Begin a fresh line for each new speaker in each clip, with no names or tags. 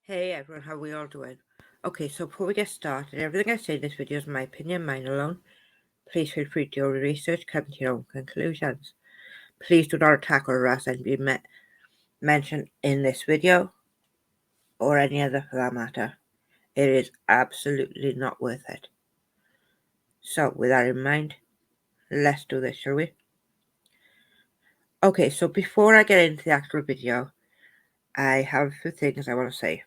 Hey everyone, how are we all doing? Okay, so before we get started, everything I say in this video is my opinion, mine alone. Please feel free to do your research, come to your own conclusions. Please do not attack or harass and be mentioned in this video, or any other for that matter. It is absolutely not worth it. So, with that in mind, let's do this, shall we? Okay, so before I get into the actual video, I have a few things I want to say.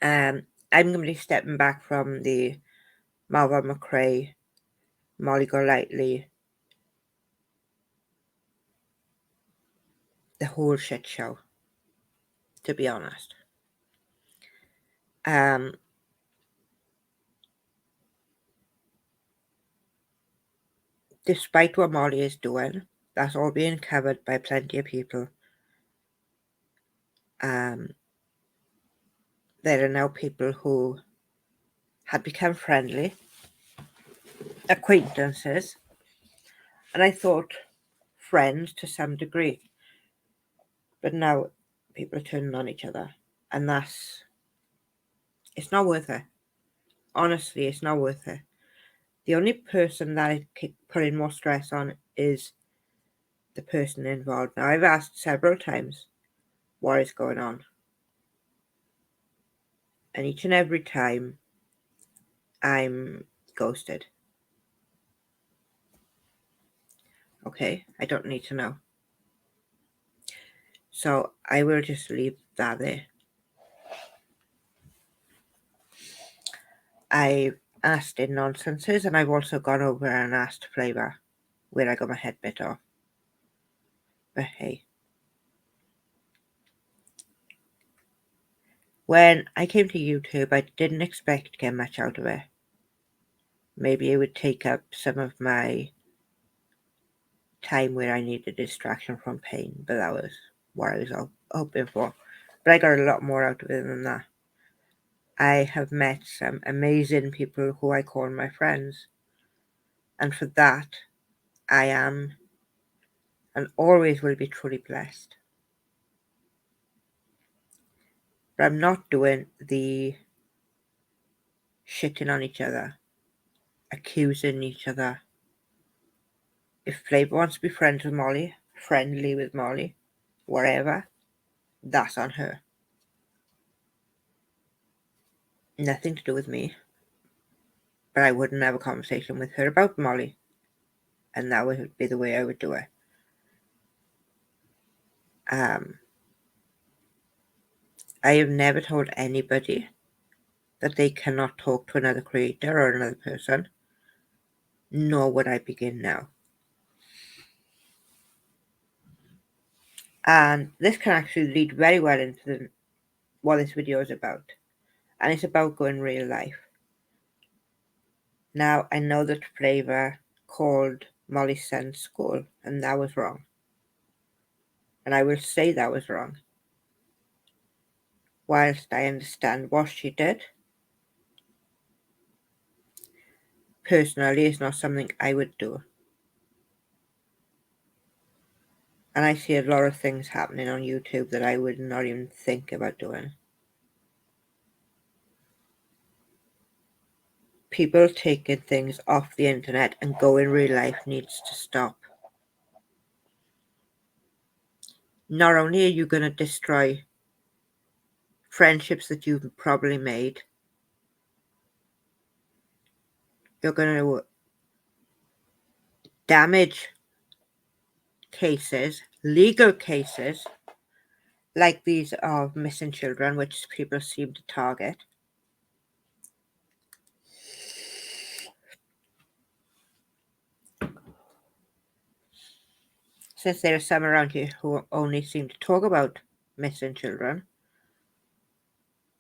I'm going to be stepping back from the Marva McRae, Molly Golightly, the whole shit show, to be honest. Despite what Molly is doing, that's all being covered by plenty of people. There are now people who had become friendly, acquaintances, and I thought friends to some degree. But now people are turning on each other, and it's not worth it. Honestly, it's not worth it. The only person that I keep putting more stress on is the person involved. Now, I've asked several times what is going on, and each and every time I'm ghosted. Okay, I don't need to know. So I will just leave that there. I've asked in nonsenses, and I've also gone over and asked Flavour where I got my head bit off. But hey. When I came to YouTube, I didn't expect to get much out of it. Maybe it would take up some of my time where I needed distraction from pain, but that was what I was hoping for. But I got a lot more out of it than that. I have met some amazing people who I call my friends, and for that, I am and always will be truly blessed. But I'm not doing the shitting on each other, accusing each other. If Flavour wants to be friends with Molly, friendly with Molly, whatever, that's on her. Nothing to do with me. But I wouldn't have a conversation with her about Molly, and that would be the way I would do it. I have never told anybody that they cannot talk to another creator or another person, nor would I begin now. And this can actually lead very well into what this video is about. And it's about going real life. Now, I know that Flavour called Molly's son school, and that was wrong. And I will say that was wrong. Whilst I understand what she did, personally, it's not something I would do. And I see a lot of things happening on YouTube that I would not even think about doing. People taking things off the internet and going real life needs to stop. Not only are you going to destroy friendships that you've probably made, you're going to damage cases, legal cases, like these of missing children, which people seem to target. Since there are some around here who only seem to talk about missing children,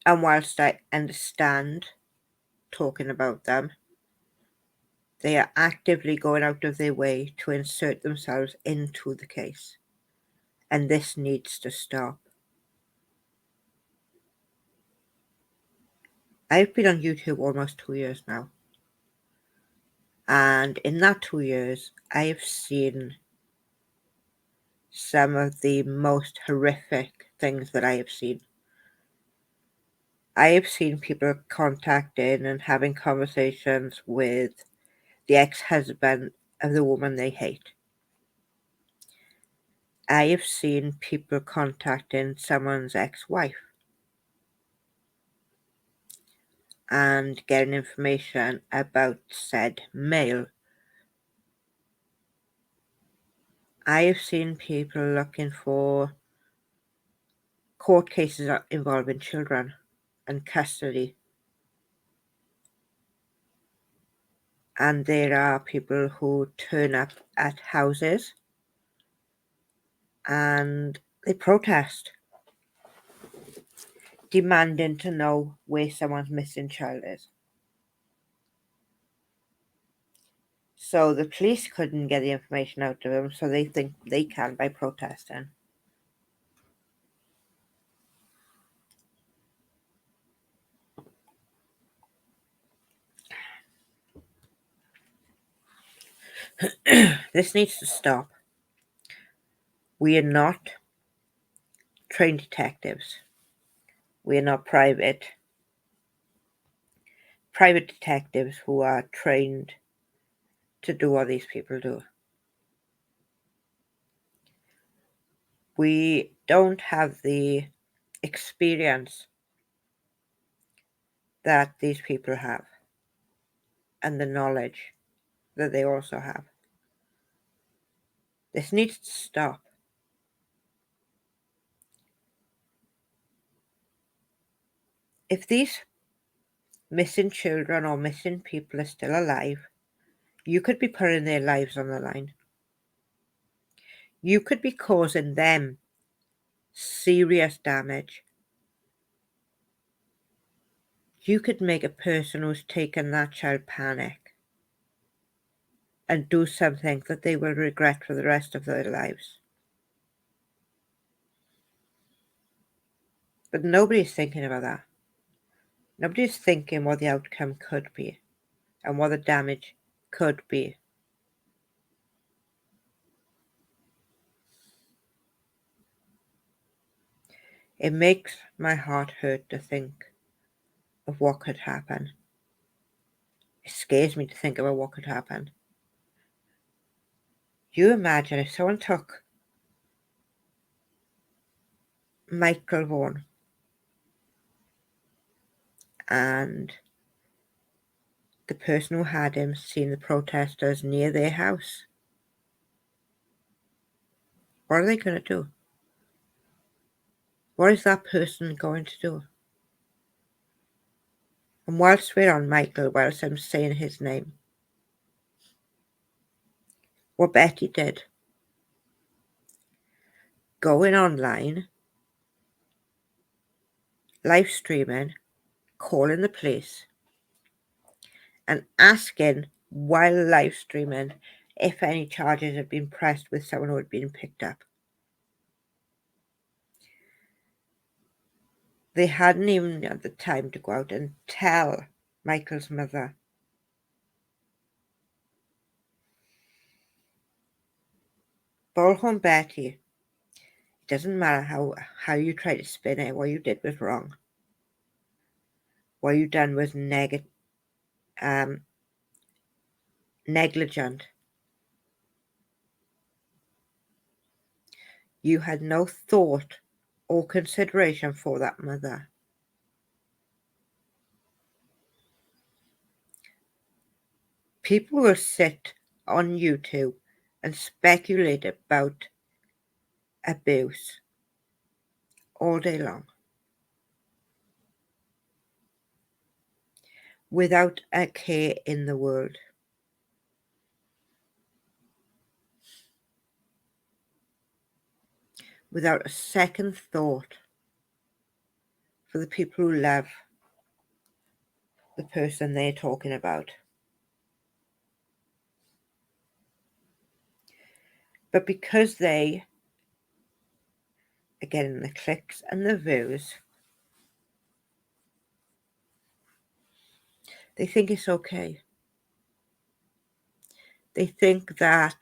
and whilst I understand talking about them, they are actively going out of their way to insert themselves into the case. And this needs to stop. I've been on YouTube almost 2 years now. And in that 2 years, I've seen some of the most horrific things that I have seen. I have seen people contacting and having conversations with the ex-husband of the woman they hate. I have seen people contacting someone's ex-wife and getting information about said male. I have seen people looking for court cases involving children and custody. And there are people who turn up at houses and they protest, demanding to know where someone's missing child is. So the police couldn't get the information out of them, so they think they can by protesting. This needs to stop. We are not trained detectives. We are not private detectives who are trained to do what these people do. We don't have the experience that these people have and the knowledge that they also have. This needs to stop. If these missing children or missing people are still alive, you could be putting their lives on the line. You could be causing them serious damage. You could make a person who's taken that child panic and do something that they will regret for the rest of their lives. But nobody's thinking about that. Nobody's thinking what the outcome could be and what the damage could be. It makes my heart hurt to think of what could happen. It scares me to think about what could happen. You imagine if someone took Michael Vaughan and the person who had him seen the protesters near their house. What are they going to do? What is that person going to do? And whilst we're on Michael, whilst I'm saying his name, what Betty did, going online, live streaming, calling the police, and asking while live streaming if any charges had been pressed with someone who had been picked up. They hadn't even had the time to go out and tell Michael's mother. Bullhorn Betty, it doesn't matter how you try to spin it, what you did was wrong. What you done was negligent. You had no thought or consideration for that mother. People will sit on YouTube and speculate about abuse all day long without a care in the world. Without a second thought for the people who love the person they're talking about. But because they are getting the clicks and the views, they think it's okay. They think that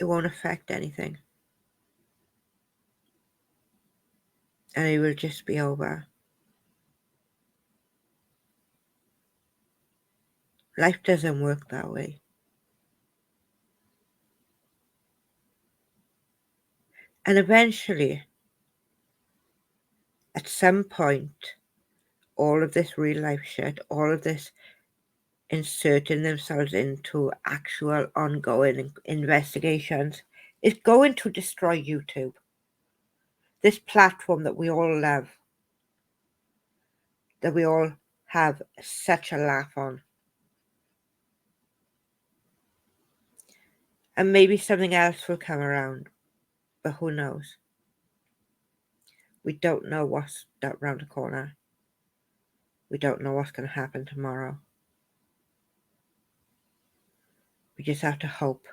it won't affect anything. And it will just be over. Life doesn't work that way. And eventually, at some point, all of this real life shit, all of this inserting themselves into actual ongoing investigations is going to destroy YouTube. This platform that we all love, that we all have such a laugh on. And maybe something else will come around, but who knows? We don't know what's round the corner. We don't know what's going to happen tomorrow. We just have to hope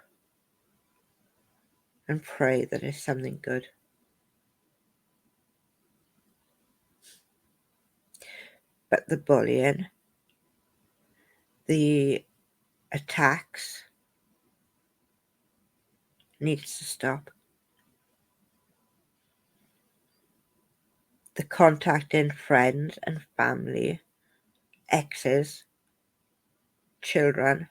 and pray that it's something good. But the bullying, the attacks needs to stop. The contacting friends and family, exes, children,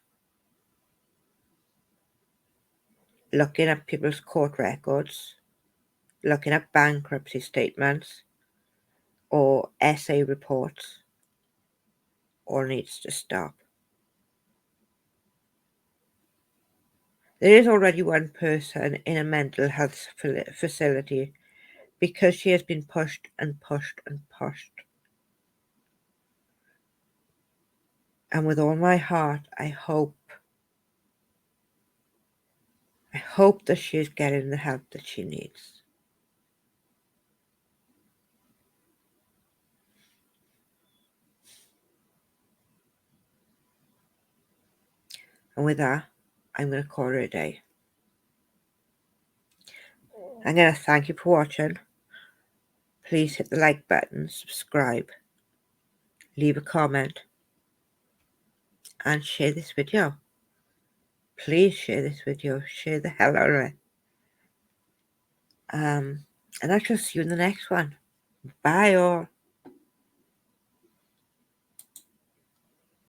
looking at people's court records, looking at bankruptcy statements or essay reports, all needs to stop. There is already one person in a mental health facility because she has been pushed and pushed and pushed. And with all my heart, I hope that she is getting the help that she needs. And with that, I'm going to call her a day. I'm going to thank you for watching. Please hit the like button, subscribe, leave a comment, and share this video. Please share this video. Share the hell out of it. And I shall see you in the next one. Bye all.